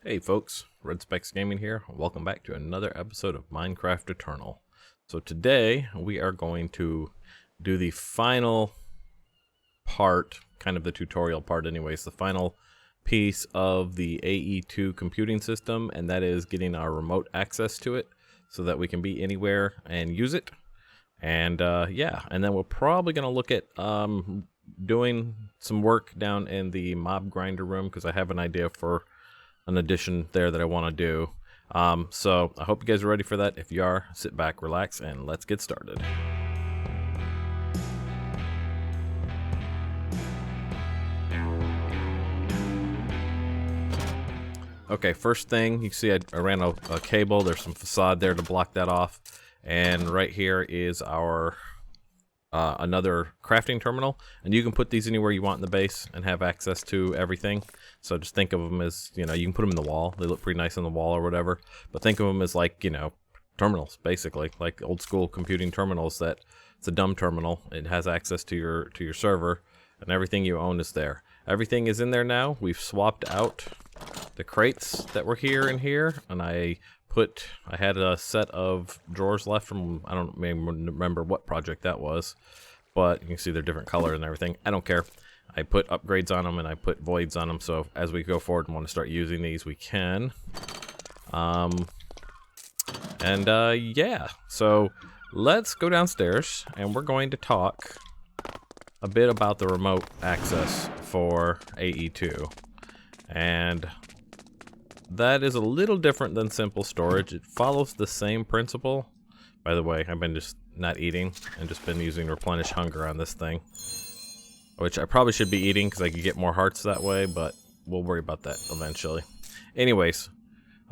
Hey folks, Red Specs Gaming here. Welcome back to another episode of Minecraft Eternal. So today we are going to do the final part, kind of the tutorial part anyways, the final piece of the AE2 computing system, and that is getting our remote access to it so that we can be anywhere and use it. And yeah, and then we're probably going to look at doing some work down in the mob grinder room because I have an idea for an addition there that I want to do. So I hope you guys are ready for that. If you are, sit back, relax, and let's get started. Okay, first thing, you see I ran a cable. There's some facade there to block that off. And right here is our another crafting terminal, and you can put these anywhere you want in the base and have access to everything. So just think of them as, you know, you can put them in the wall. They look pretty nice on the wall or whatever, but think of them as like, you know, terminals, basically like old school computing terminals. That it's a dumb terminal. It has access to your server, and everything you own is there. Everything is in there now. We've swapped out the crates that were here and here, and I had a set of drawers left from, I don't remember what project that was, but you can see they're different color and everything. I don't care. I put upgrades on them and I put voids on them, so as we go forward and want to start using these, we can. Yeah, so let's go downstairs and we're going to talk a bit about the remote access for AE2. And that is a little different than simple storage. It follows the same principle. By the way, I've been just not eating and just been using replenish hunger on this thing, which I probably should be eating because I could get more hearts that way, but we'll worry about that eventually. Anyways,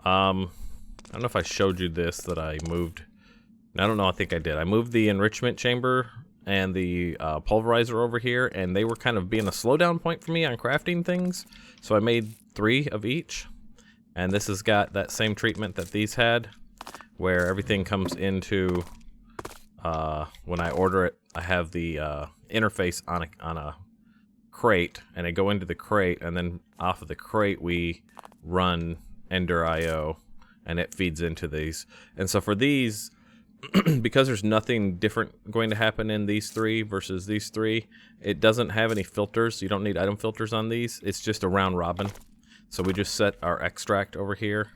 I don't know if I showed you this, that I moved. I don't know, I think I did. I moved the enrichment chamber and the pulverizer over here, and they were kind of being a slowdown point for me on crafting things. So I made 3 of each. And this has got that same treatment that these had, where everything comes into, when I order it, I have the interface on a crate, and I go into the crate, and then off of the crate we run Ender IO, and it feeds into these. And so for these, because there's nothing different going to happen in these 3 versus these 3, it doesn't have any filters. You don't need item filters on these. It's just a round robin. So we just set our extract over here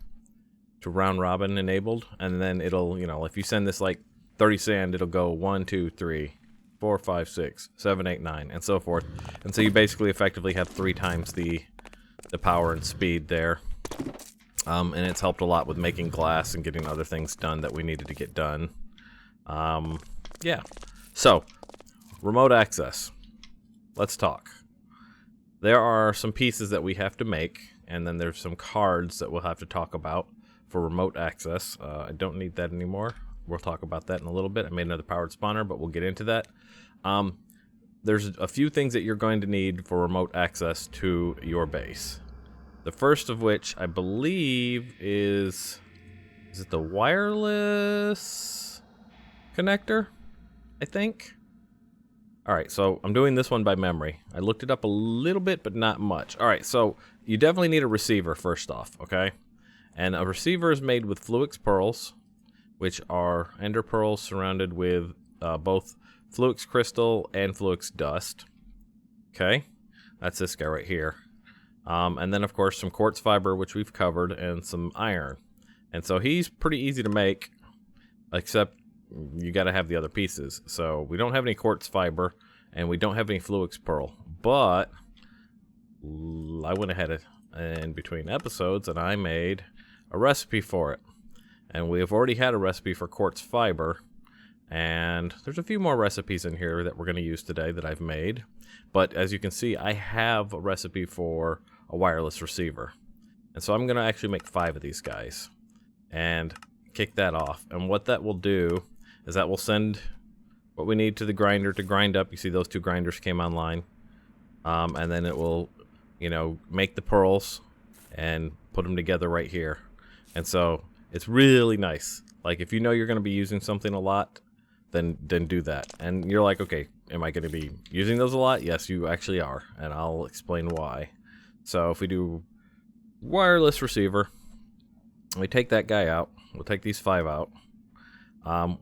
to round robin enabled, and then it'll, you know, if you send this like 30 sand, it'll go 1, 2, 3, 4, 5, 6, 7, 8, 9, and so forth. And so you basically effectively have 3 times the power and speed there. And it's helped a lot with making glass and getting other things done that we needed to get done. Yeah. So, remote access. Let's talk. There are some pieces that we have to make, and then there's some cards that we'll have to talk about for remote access. I don't need that anymore. We'll talk about that in a little bit. I made another powered spawner, but we'll get into that. There's a few things that you're going to need for remote access to your base. The first of which I believe is it the wireless connector? I think. Alright, so I'm doing this one by memory. I looked it up a little bit, but not much. Alright, so you definitely need a receiver first off, okay? And a receiver is made with Fluix pearls, which are ender pearls surrounded with both Fluix crystal and Fluix dust. Okay? That's this guy right here. And then, of course, some quartz fiber, which we've covered, and some iron. And so he's pretty easy to make, except you got to have the other pieces. So we don't have any quartz fiber, and we don't have any Fluix pearl. But I went ahead in between episodes, and I made a recipe for it. And we have already had a recipe for quartz fiber. And there's a few more recipes in here that we're going to use today that I've made. But as you can see, I have a recipe for a wireless receiver. And so I'm going to actually make 5 of these guys and kick that off. And what that will do is that will send what we need to the grinder to grind up. You see those 2 grinders came online. And then it will, you know, make the pearls and put them together right here. And so it's really nice. Like if you know you're going to be using something a lot, then do that. And you're like, okay, am I going to be using those a lot? Yes, you actually are, and I'll explain why. So if we do wireless receiver. We take that guy out. We'll take these 5 out.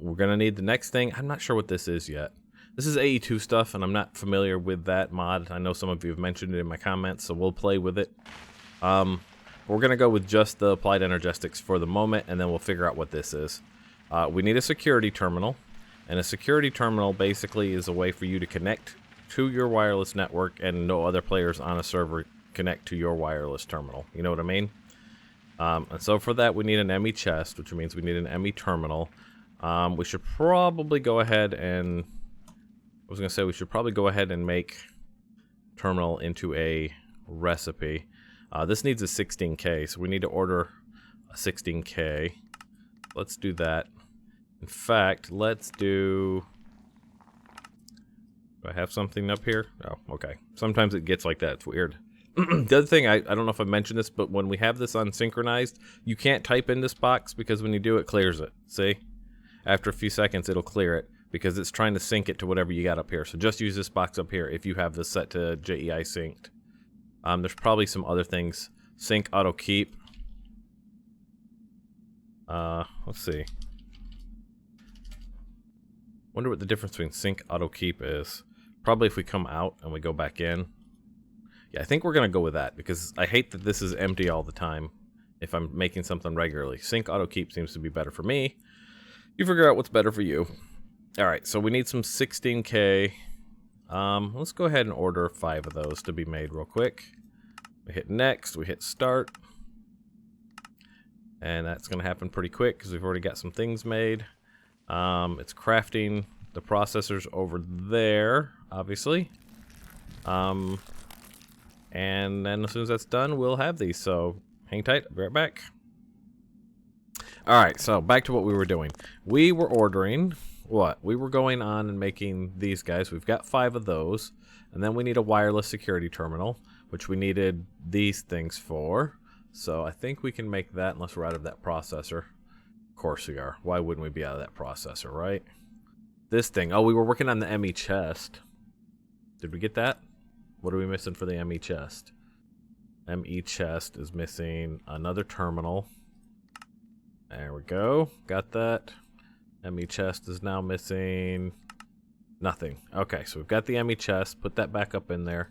We're going to need the next thing. I'm not sure what this is yet. This is AE2 stuff, and I'm not familiar with that mod. I know some of you have mentioned it in my comments, so we'll play with it. We're going to go with just the applied energetics for the moment, and then we'll figure out what this is. We need a security terminal, and a security terminal basically is a way for you to connect to your wireless network and no other players on a server connect to your wireless terminal. You know what I mean? And so for that, we need an ME chest, which means we need an ME terminal. We should probably go ahead and... I was going to say we should probably go ahead and make terminal into a recipe. This needs a 16K, so we need to order a 16K. Let's do that. In fact, let's do... Do I have something up here? Oh, okay. Sometimes it gets like that. It's weird. The other thing, I don't know if I mentioned this, but when we have this unsynchronized, you can't type in this box because when you do, it clears it. See? After a few seconds, it'll clear it because it's trying to sync it to whatever you got up here. So just use this box up here if you have this set to JEI synced. There's probably some other things. Sync auto keep. Let's see. Wonder what the difference between sync auto keep is. Probably if we come out and we go back in. Yeah, I think we're gonna go with that because I hate that this is empty all the time if I'm making something regularly. Sync auto keep seems to be better for me. You figure out what's better for you. Alright, so we need some 16K. Let's go ahead and order 5 of those to be made real quick. We hit next, we hit start. And that's going to happen pretty quick because we've already got some things made. It's crafting the processors over there, obviously. And then as soon as that's done, we'll have these. So hang tight, I'll be right back. Alright, so back to what we were doing. We were ordering... What? We were going on and making these guys. We've got 5 of those. And then we need a wireless security terminal, which we needed these things for. So I think we can make that unless we're out of that processor. Of course we are. Why wouldn't we be out of that processor, right? This thing. Oh, we were working on the ME chest. Did we get that? What are we missing for the ME chest? ME chest is missing another terminal. There we go. Got that. ME chest is now missing nothing. Okay, so we've got the ME chest. Put that back up in there.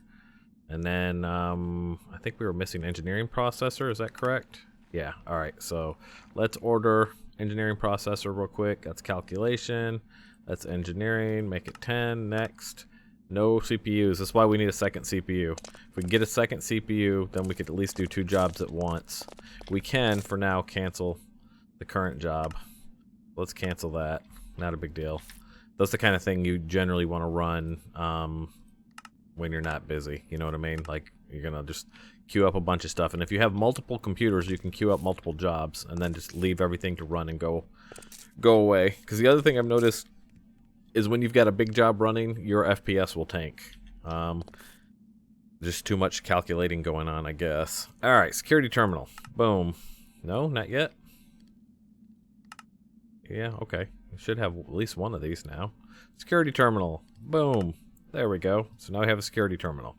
And then I think we were missing engineering processor. Is that correct? Yeah. All right. So let's order engineering processor real quick. That's calculation. That's engineering. Make it 10. Next. No CPUs. That's why we need a second CPU. If we can get a second CPU, then we could at least do 2 jobs at once. We can, for now, cancel the current job. Let's cancel that. Not a big deal. That's the kind of thing you generally want to run when you're not busy. You know what I mean? Like, you're going to just queue up a bunch of stuff. And if you have multiple computers, you can queue up multiple jobs and then just leave everything to run and go away. Because the other thing I've noticed is when you've got a big job running, your FPS will tank. Just too much calculating going on, I guess. Alright, security terminal. Boom. No, not yet. Yeah, okay. We should have at least one of these now. Security terminal. Boom. There we go. So now we have a security terminal.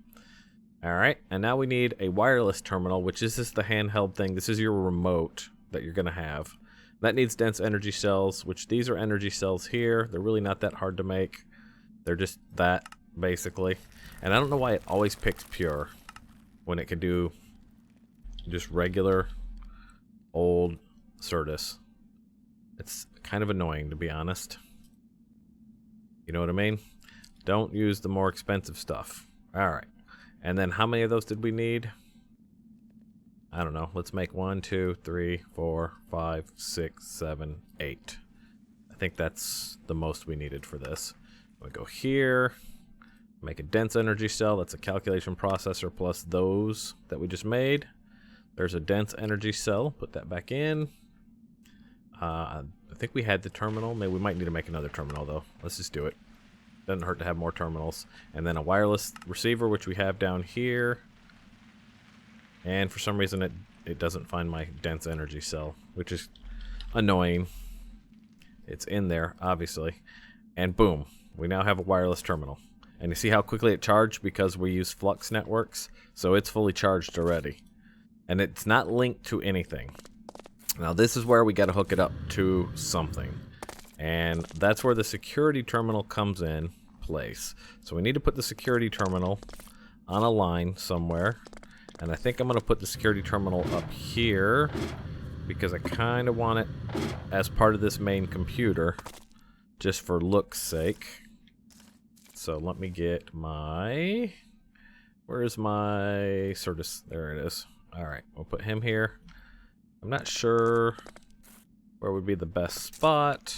Alright, and now we need a wireless terminal, which is just the handheld thing. This is your remote that you're going to have. That needs dense energy cells, which these are energy cells here. They're really not that hard to make. They're just that, basically. And I don't know why it always picks pure when it could do just regular old Certus. It's kind of annoying, to be honest. You know what I mean? Don't use the more expensive stuff. Alright. And then how many of those did we need? I don't know. Let's make 1, 2, 3, 4, 5, 6, 7, 8. I think that's the most we needed for this. We go here. Make a dense energy cell. That's a calculation processor plus those that we just made. There's a dense energy cell. Put that back in. I think we had the terminal. Maybe we might need to make another terminal, though. Let's just do it. Doesn't hurt to have more terminals. And then a wireless receiver, which we have down here. And for some reason, it doesn't find my dense energy cell, which is annoying. It's in there, obviously. And boom, we now have a wireless terminal. And you see how quickly it charged because we use flux networks? So it's fully charged already. And it's not linked to anything. Now this is where we got to hook it up to something. And that's where the security terminal comes in place. So we need to put the security terminal on a line somewhere. And I think I'm going to put the security terminal up here because I kind of want it as part of this main computer just for look's sake. So let me get my... Where's my Certus? There it is. Alright, we'll put him here. I'm not sure where would be the best spot.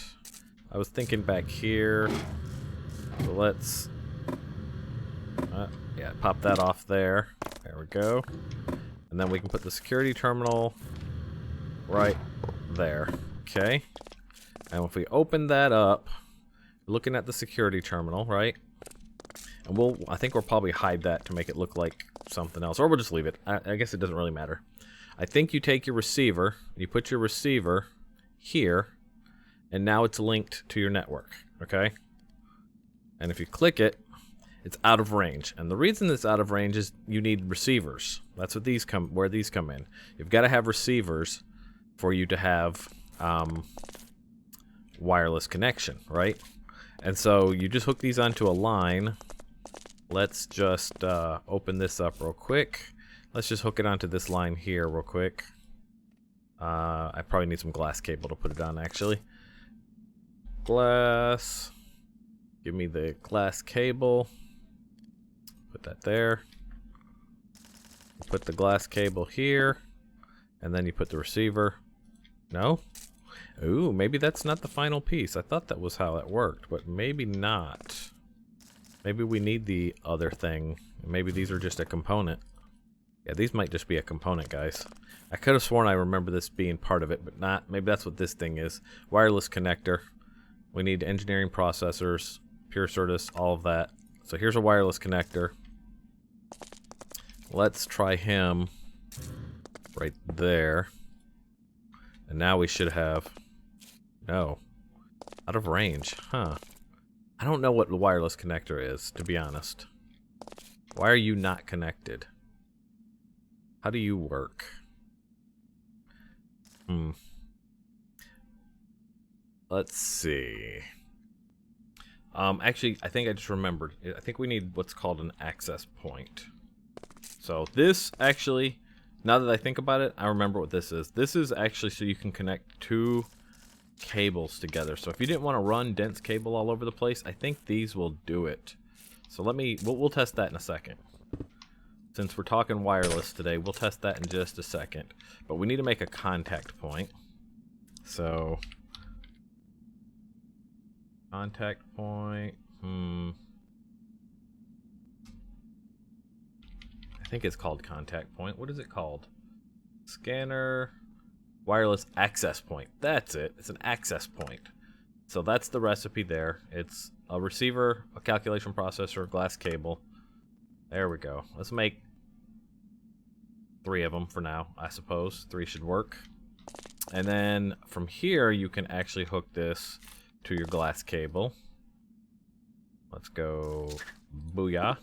I was thinking back here. So let's... yeah, pop that off there. There we go. And then we can put the security terminal right there. Okay. And if we open that up, looking at the security terminal, right? And I think we'll probably hide that to make it look like something else. Or we'll just leave it. I guess it doesn't really matter. I think you take your receiver, you put your receiver here, and now it's linked to your network, okay? And if you click it, it's out of range. And the reason it's out of range is you need receivers. That's what where these come in. You've got to have receivers for you to have wireless connection, right? And so you just hook these onto a line. Let's just open this up real quick. Let's just hook it onto this line here real quick. I probably need some glass cable to put it on, actually. Glass. Give me the glass cable. Put that there. Put the glass cable here. And then you put the receiver. No? Ooh, maybe that's not the final piece. I thought that was how it worked, but maybe not. Maybe we need the other thing. Maybe these are just a component. Yeah, these might just be a component, guys. I could have sworn I remember this being part of it, but not. Maybe that's what this thing is. Wireless connector. We need engineering processors, pure Certus, all of that. So here's a wireless connector. Let's try him right there. And now we should have... No. Out of range. Huh. I don't know what the wireless connector is, to be honest. Why are you not connected? How do you work? Let's see. Actually, I think I just remembered. I think we need what's called an access point. So this actually, now that I think about it, I remember what this is. This is actually so you can connect two cables together. So if you didn't want to run dense cable all over the place, I think these will do it. So we'll test that in a second. Since we're talking wireless today, we'll test that in just a second. But we need to make a contact point. So contact point. I think it's called contact point. What is it called? Scanner. Wireless access point. That's it. It's an access point. So that's the recipe there. It's a receiver, a calculation processor, glass cable. There we go. Let's make 3 of them for now, I suppose. 3 should work. And then from here, you can actually hook this to your glass cable. Let's go. Booyah.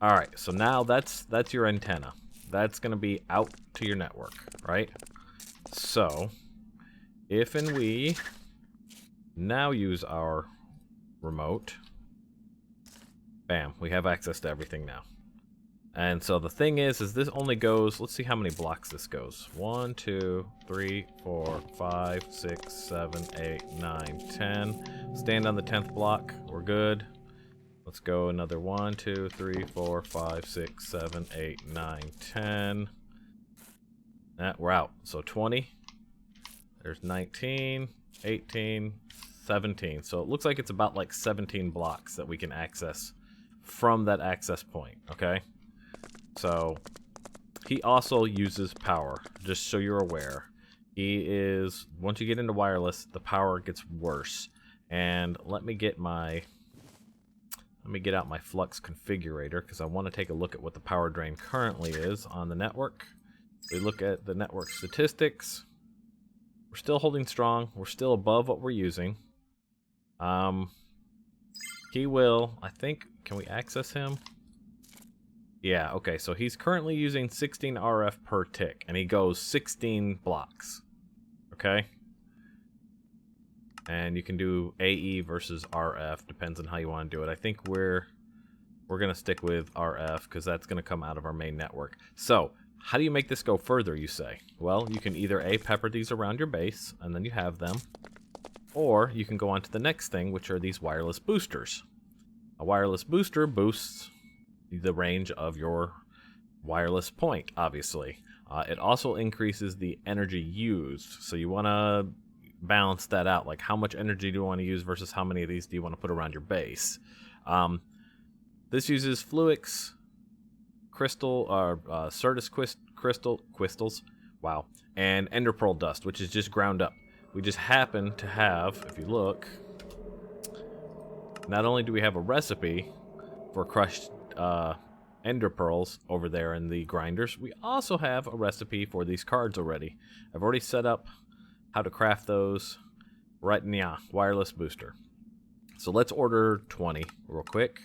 Alright, so now that's your antenna. That's going to be out to your network, right? So, if and we now use our remote, bam, we have access to everything now. And so the thing is this only goes, let's see how many blocks this goes. 1, 2, 3, 4, 5, 6, 7, 8, 9, 10. Stand on the 10th block, we're good. Let's go another 1, 2, 3, 4, 5, 6, 7, 8, 9, 10. We're out. So 20. There's 19, 18, 17. So it looks like it's about like 17 blocks that we can access from that access point, okay? So he also uses power, just so you're aware. Once you get into wireless, the power gets worse. And let me get out my flux configurator because I want to take a look at what the power drain currently is on the network. We look at the network statistics. We're still holding strong. We're still above what we're using. He will, I think, can we access him? Yeah, okay, so he's currently using 16 RF per tick, and he goes 16 blocks. Okay? And you can do AE versus RF, depends on how you want to do it. I think we're going to stick with RF, because that's going to come out of our main network. So, how do you make this go further, you say? Well, you can either A, pepper these around your base, and then you have them, or you can go on to the next thing, which are these wireless boosters. A wireless booster boosts the range of your wireless point, obviously. It also increases the energy used, so you want to balance that out. Like, how much energy do you want to use versus how many of these do you want to put around your base? This uses Fluix, Crystal, or Certus crystals, wow, and Ender Pearl dust, which is just ground up. We just happen to have, if you look, not only do we have a recipe for crushed Ender Pearls over there in the grinders, we also have a recipe for these cards already. I've already set up how to craft those right in the wireless booster. So let's order 20 real quick.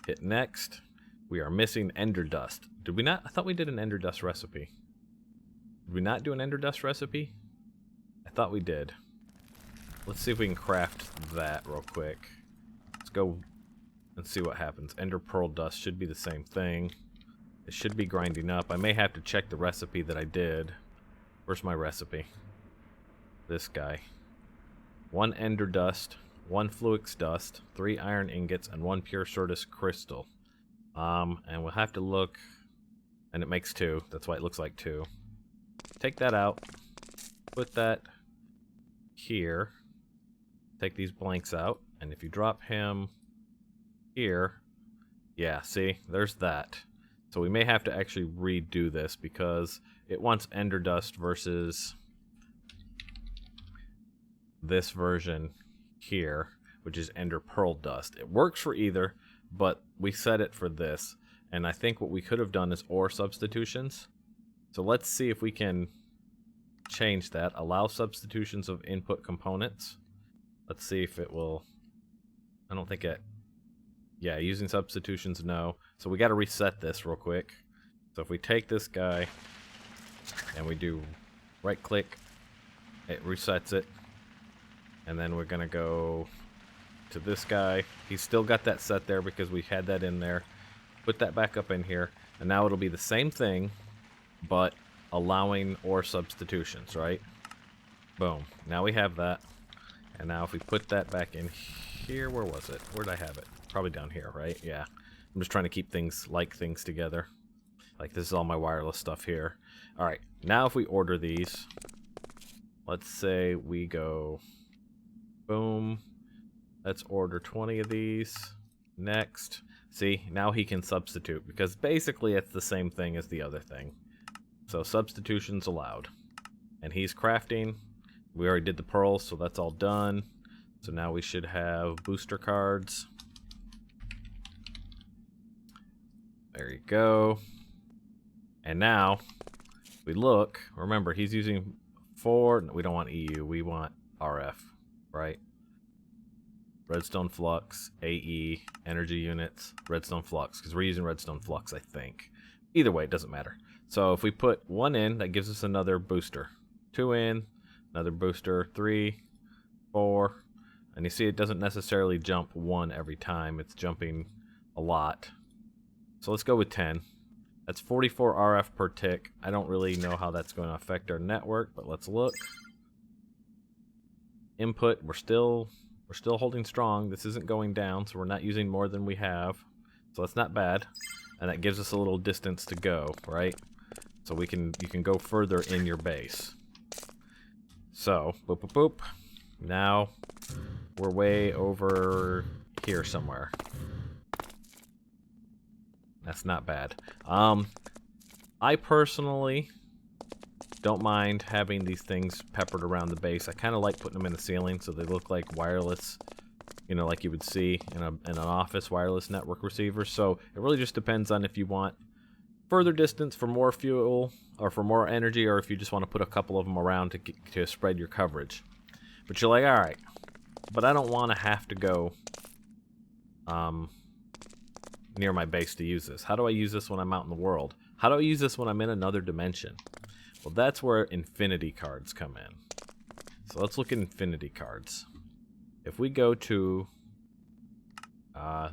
Hit next. We are missing Ender Dust. Did we not? I thought we did an Ender Dust recipe. Did we not do an Ender Dust recipe? I thought we did. Let's see if we can craft that real quick. Let's go and see what happens. Ender Pearl Dust should be the same thing. It should be grinding up. I may have to check the recipe that I did. Where's my recipe? This guy. 1 Ender Dust, 1 Fluix Dust, 3 Iron Ingots, and 1 Pure Certus Crystal. And we'll have to look, and it makes 2. That's why it looks like 2. Take that out. Put that here. Take these blanks out, and if you drop him here, yeah, see, there's that. So we may have to actually redo this because it wants Ender Dust versus this version here, which is Ender Pearl Dust. It works for either, but we set it for this, and I think what we could have done is ore substitutions. So let's see if we can change that. Allow substitutions of input components. Let's see if it will. I don't think it. Yeah, using substitutions, no. So we got to reset this real quick. So if we take this guy and we do right click, it resets it. And then we're going to go to this guy. He's still got that set there because we had that in there. Put that back up in here. And now it'll be the same thing, but allowing ore substitutions, right? Boom. Now we have that. And now if we put that back in here, where was it? Where did I have it? Probably down here, right? Yeah. I'm just trying to keep things together. Like, this is all my wireless stuff here. All right. Now if we order these, let's say we go, boom. Let's order 20 of these. Next. See, now he can substitute because basically it's the same thing as the other thing. So substitutions allowed. And he's crafting. We already did the pearls, so that's all done. So now we should have booster cards. There you go. And now we look. Remember, he's using 4. We don't want EU. We want RF, right? Redstone flux, AE, energy units, redstone flux, because we're using redstone flux, I think. Either way, it doesn't matter. So if we put 1 in, that gives us another booster. 2 in, another booster, 3, 4, and you see it doesn't necessarily jump 1 every time. It's jumping a lot. So let's go with 10. That's 44 RF per tick. I don't really know how that's going to affect our network, but let's look. Input, we're still holding strong. This isn't going down, so we're not using more than we have. So that's not bad. And that gives us a little distance to go, right? So you can go further in your base. So, boop, boop, boop. Now, we're way over here somewhere. That's not bad. I personally don't mind having these things peppered around the base. I kind of like putting them in the ceiling so they look like wireless, you know, like you would see in an office wireless network receiver. So it really just depends on if you want further distance for more fuel or for more energy, or if you just want to put a couple of them around to spread your coverage. But you're like, all right, but I don't want to have to go near my base to use this? How do I use this when I'm out in the world? How do I use this when I'm in another dimension? Well, that's where infinity cards come in. So let's look at infinity cards. If we go to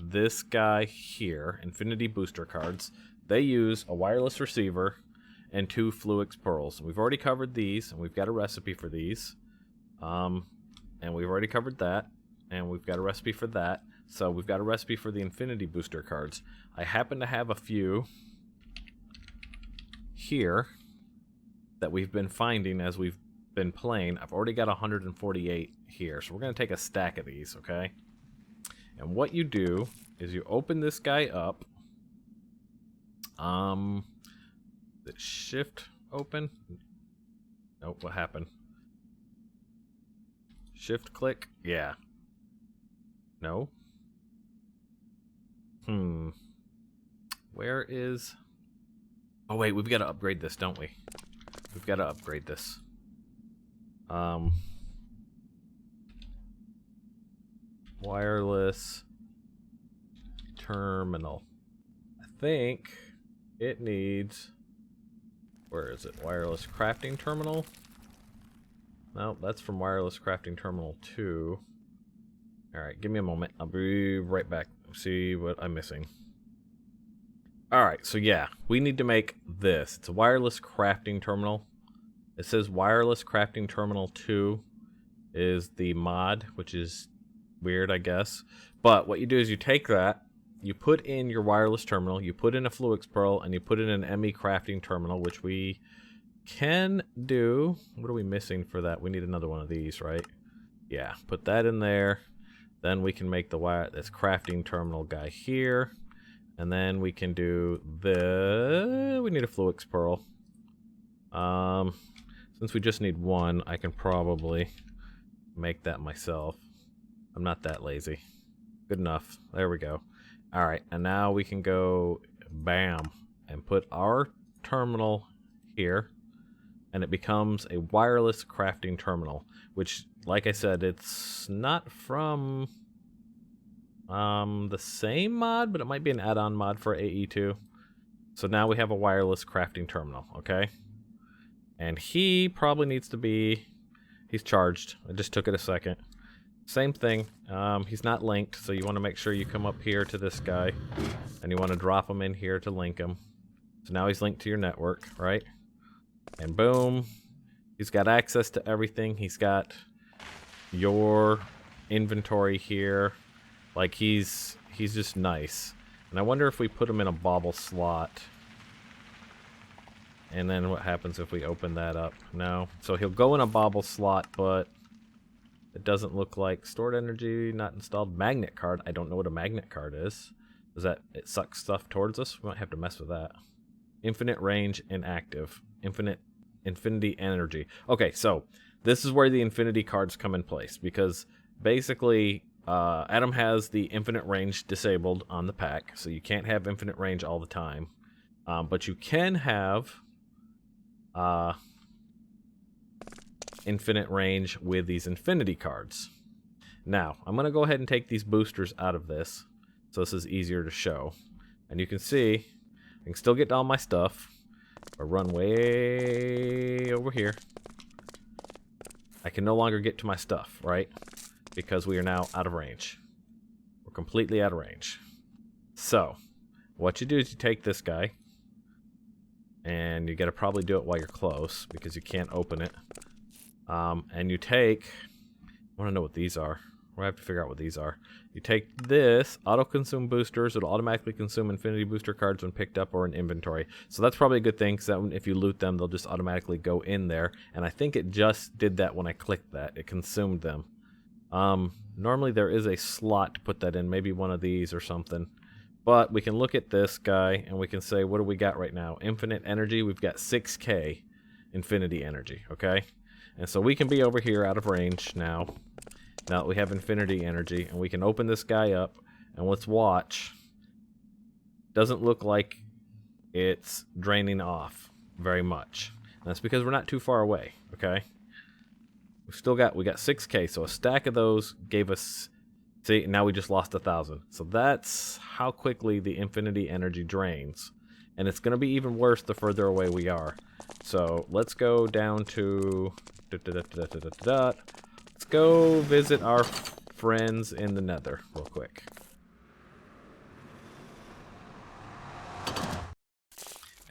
this guy here, infinity booster cards, they use a wireless receiver and 2 Fluix pearls. We've already covered these, and we've got a recipe for these. And we've already covered that, and we've got a recipe for that. So we've got a recipe for the infinity booster cards. I happen to have a few here that we've been finding as we've been playing. I've already got 148 here, so we're going to take a stack of these, okay? And what you do is you open this guy up. Did shift open? Nope, what happened? Shift click? Yeah. No? Where is... Oh wait, we've got to upgrade this, don't we? We've got to upgrade this. Wireless terminal. I think it needs... Where is it? Wireless crafting terminal? No, that's from wireless crafting terminal 2. Alright, give me a moment. I'll be right back. See what I'm missing. Alright, so yeah, we need to make this. It's a wireless crafting terminal. It says wireless crafting terminal 2 is the mod, which is weird, I guess. But what you do is you take that, you put in your wireless terminal, you put in a Fluix Pearl, and you put in an ME crafting terminal, which we can do. What are we missing for that? We need another one of these, right? Yeah, put that in there. Then we can make this crafting terminal guy here. And then we can do we need a Fluix Pearl. Since we just need one, I can probably make that myself. I'm not that lazy. Good enough. There we go. Alright, and now we can go, bam, and put our terminal here, and it becomes a wireless crafting terminal, which, like I said, it's not from the same mod, but it might be an add-on mod for AE2. So now we have a wireless crafting terminal, okay? And he probably needs to be, he's charged. I just took it a second. Same thing, he's not linked, so you want to make sure you come up here to this guy, and you want to drop him in here to link him. So now he's linked to your network, right? And boom, he's got access to everything. He's got your inventory here. Like, he's just nice. And I wonder if we put him in a bauble slot. And then what happens if we open that up? No. So he'll go in a bauble slot, but it doesn't look like stored energy, not installed. Magnet card. I don't know what a magnet card is. Does that, it sucks stuff towards us? We might have to mess with that. Infinite range inactive. Infinity energy. Okay, so this is where the infinity cards come in place, because basically Adam has the infinite range disabled on the pack, so you can't have infinite range all the time. But you can have infinite range with these infinity cards. Now, I'm going to go ahead and take these boosters out of this, so this is easier to show. And you can see, I can still get all my stuff, but run way over here. I can no longer get to my stuff, right? Because we are now out of range. We're completely out of range. So, what you do is you take this guy, and you got to probably do it while you're close, because you can't open it. And you take, I want to know what these are. We'll have to figure out what these are. You take this, auto-consume boosters. It'll automatically consume infinity booster cards when picked up or in inventory. So that's probably a good thing, because if you loot them, they'll just automatically go in there. And I think it just did that when I clicked that. It consumed them. Normally there is a slot to put that in, maybe one of these or something. But we can look at this guy, and we can say, what do we got right now? Infinite energy, we've got 6K infinity energy, okay? And so we can be over here out of range now. Now that we have infinity energy, and we can open this guy up, and let's watch. Doesn't look like it's draining off very much. And that's because we're not too far away, okay? We got 6K, so a stack of those gave us See, now we just lost 1,000. So that's how quickly the infinity energy drains. And it's going to be even worse the further away we are. So let's go down to... Let's go visit our friends in the Nether real quick.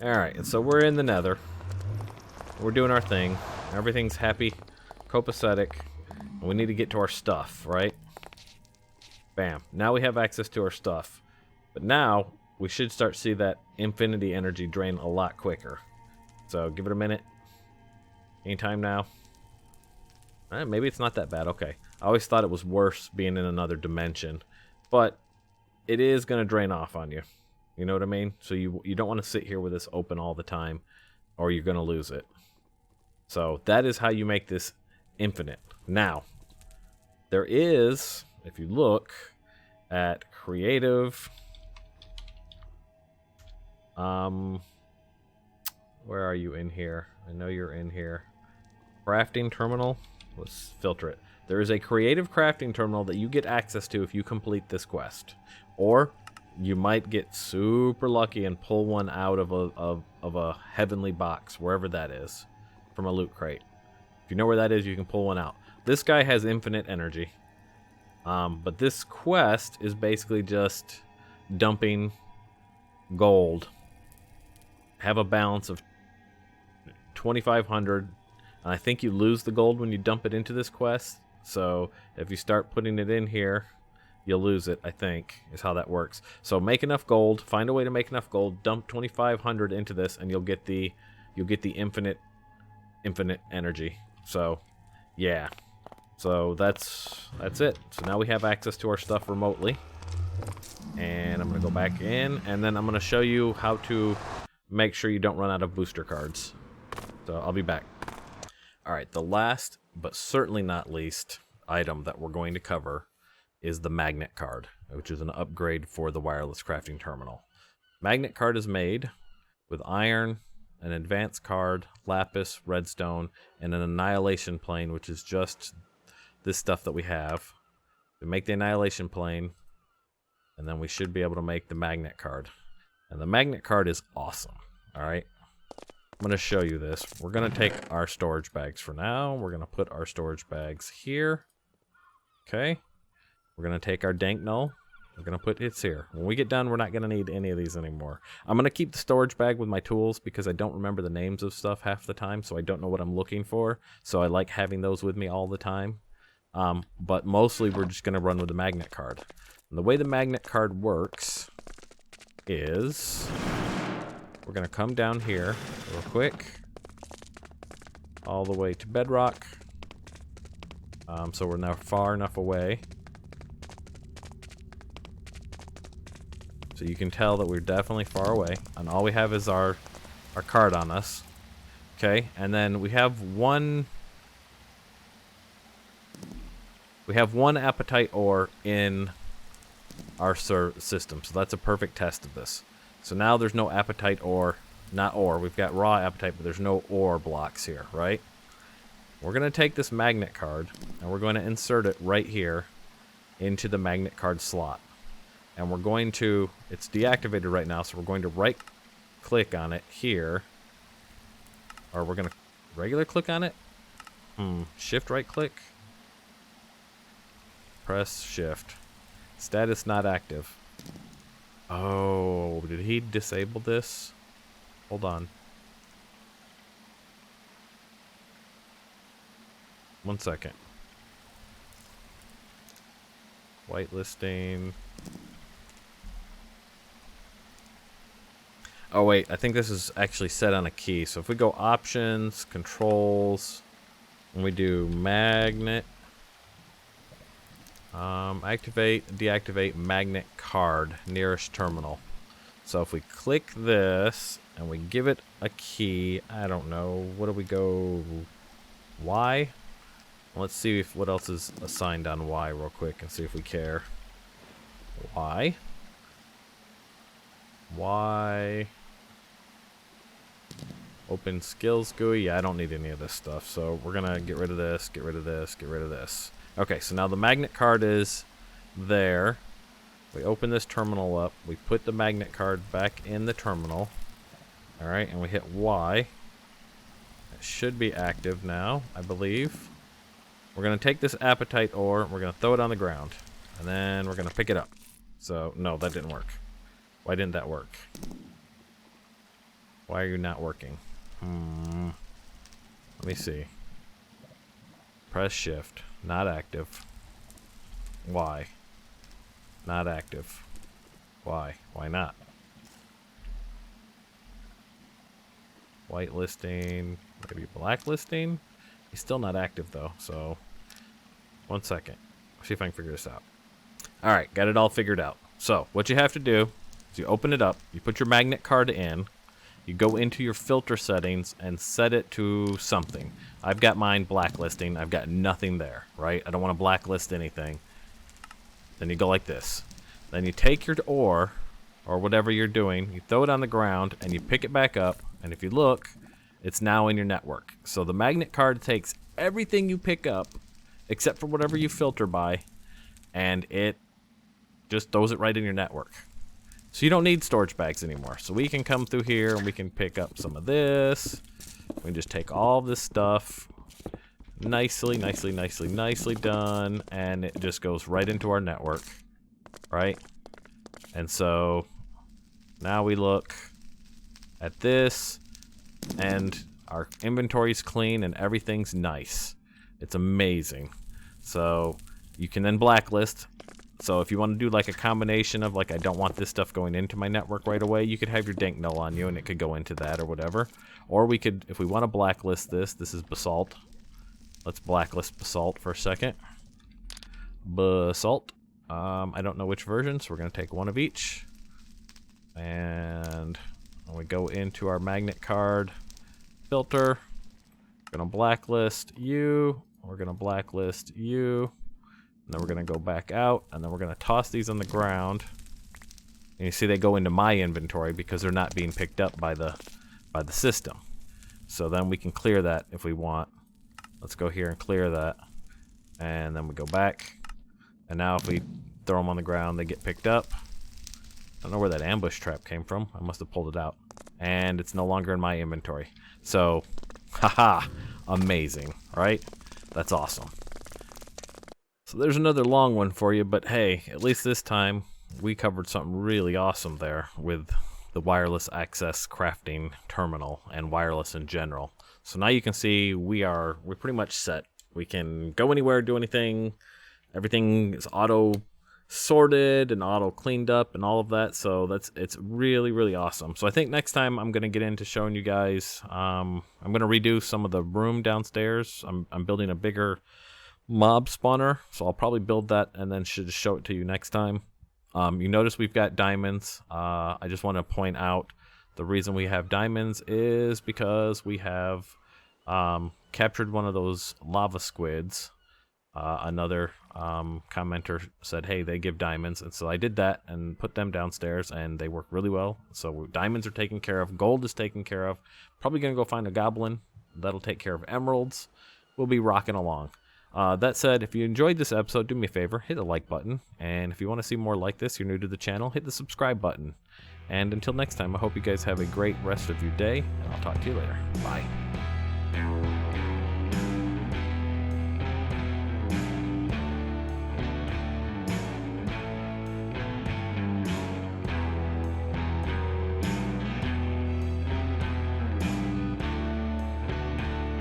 Alright, and so we're in the Nether. We're doing our thing. Everything's happy, copacetic. And we need to get to our stuff, right? Bam. Now we have access to our stuff. But now, we should start to see that infinity energy drain a lot quicker. So, give it a minute. Anytime now. Maybe it's not that bad. Okay. I always thought it was worse being in another dimension. But, it is going to drain off on you. You know what I mean? So, you don't want to sit here with this open all the time. Or you're going to lose it. So, that is how you make this infinite. Now, there is... If you look at creative, where are you in here? I know you're in here. Crafting terminal. Let's filter it. There is a creative crafting terminal that you get access to if you complete this quest, or you might get super lucky and pull one out of a heavenly box, wherever that is, from a loot crate. If you know where that is, you can pull one out. This guy has infinite energy. But this quest is basically just dumping gold. Have a balance of 2,500, and I think you lose the gold when you dump it into this quest. So if you start putting it in here, you'll lose it, I think, is how that works. So make enough gold, find a way to make enough gold, dump 2,500 into this, and you'll get the infinite energy. So yeah. So that's it. So now we have access to our stuff remotely. And I'm going to go back in, and then I'm going to show you how to make sure you don't run out of booster cards. So I'll be back. Alright, the last, but certainly not least, item that we're going to cover is the magnet card, which is an upgrade for the wireless crafting terminal. Magnet card is made with iron, an advanced card, lapis, redstone, and an annihilation plane, which is just... this stuff that we have. We make the annihilation plane, and then we should be able to make the magnet card. And the magnet card is awesome. Alright, I'm going to show you this. We're going to take our storage bags for now. We're going to put our storage bags here. Okay. We're going to take our dank null. We're going to put it here. When we get done, we're not going to need any of these anymore. I'm going to keep the storage bag with my tools because I don't remember the names of stuff half the time, so I don't know what I'm looking for. So I like having those with me all the time. But mostly we're just going to run with the magnet card. And the way the magnet card works is we're going to come down here real quick, all the way to bedrock. So we're now far enough away. So you can tell that we're definitely far away. And all we have is our card on us. Okay, and then we have one... We have one apatite ore in our system, so that's a perfect test of this. So now there's no apatite ore, not ore, we've got raw apatite, but there's no ore blocks here, right? We're going to take this magnet card, and we're going to insert it right here into the magnet card slot. And we're going to, it's deactivated right now, so we're going to right-click on it here. Or we're going to regular click on it? Shift right-click? Press shift. Status not active. Oh, did he disable this? Hold on. One second. Whitelisting. Oh wait, I think this is actually set on a key. So if we go options, controls, and we do magnet, activate, deactivate magnet card, nearest terminal. So if we click this and we give it a key, I don't know, what do we go, Y? Let's see if what else is assigned on Y real quick and see if we care. Y. Y. Open skills GUI. Yeah, I don't need any of this stuff. So we're gonna get rid of this, get rid of this, get rid of this. Okay, so now the magnet card is there. We open this terminal up. We put the magnet card back in the terminal. Alright, and we hit Y. It should be active now, I believe. We're going to take this apatite ore, we're going to throw it on the ground. And then we're going to pick it up. So, no, that didn't work. Why didn't that work? Why are you not working? Let me see. Press shift. Not active. Why? Not active. Why? Why not? Whitelisting. Maybe blacklisting? He's still not active though, so 1 second. See if I can figure this out. Alright, got it all figured out. So, what you have to do is you open it up, you put your magnet card in, you go into your filter settings and set it to something. I've got mine blacklisting. I've got nothing there, right? I don't want to blacklist anything. Then you go like this. Then you take your ore, or whatever you're doing, you throw it on the ground, and you pick it back up, and if you look, it's now in your network. So the magnet card takes everything you pick up, except for whatever you filter by, and it just throws it right in your network. So you don't need storage bags anymore. So we can come through here and we can pick up some of this. We can just take all this stuff. Nicely done. And it just goes right into our network. Right? And so now we look at this and our inventory's clean and everything's nice. It's amazing. So you can then blacklist. So if you want to do like a combination of like I don't want this stuff going into my network right away, you could have your dank null on you and it could go into that or whatever. Or we could, if we want to blacklist this is basalt. Let's blacklist basalt for a second. Basalt. I don't know which version, so we're going to take one of each. And when we go into our magnet card filter, we're going to blacklist you. We're going to blacklist you. And then we're going to go back out, and then we're going to toss these on the ground. And you see they go into my inventory because they're not being picked up by the system. So then we can clear that if we want. Let's go here and clear that. And then we go back. And now if we throw them on the ground, they get picked up. I don't know where that ambush trap came from. I must have pulled it out. And it's no longer in my inventory. So, haha, amazing, right? That's awesome. So there's another long one for you, but hey, at least this time we covered something really awesome there with the wireless access crafting terminal and wireless in general. So now you can see we're pretty much set. We can go anywhere, do anything. Everything is auto sorted and auto cleaned up and all of that. So it's really, really awesome. So I think next time I'm going to get into showing you guys, I'm going to redo some of the room downstairs. I'm building a bigger mob spawner, so I'll probably build that and then should show it to you next time. You notice we've got diamonds. I just want to point out the reason we have diamonds is because we have captured one of those lava squids. Another commenter said, hey, they give diamonds, and so I did that and put them downstairs, and they work really well. So diamonds are taken care of, gold is taken care of. Probably gonna go find a goblin that'll take care of emeralds. We'll be rocking along. That said, if you enjoyed this episode, do me a favor, hit the like button. And if you want to see more like this, you're new to the channel, hit the subscribe button. And until next time, I hope you guys have a great rest of your day, and I'll talk to you later. Bye.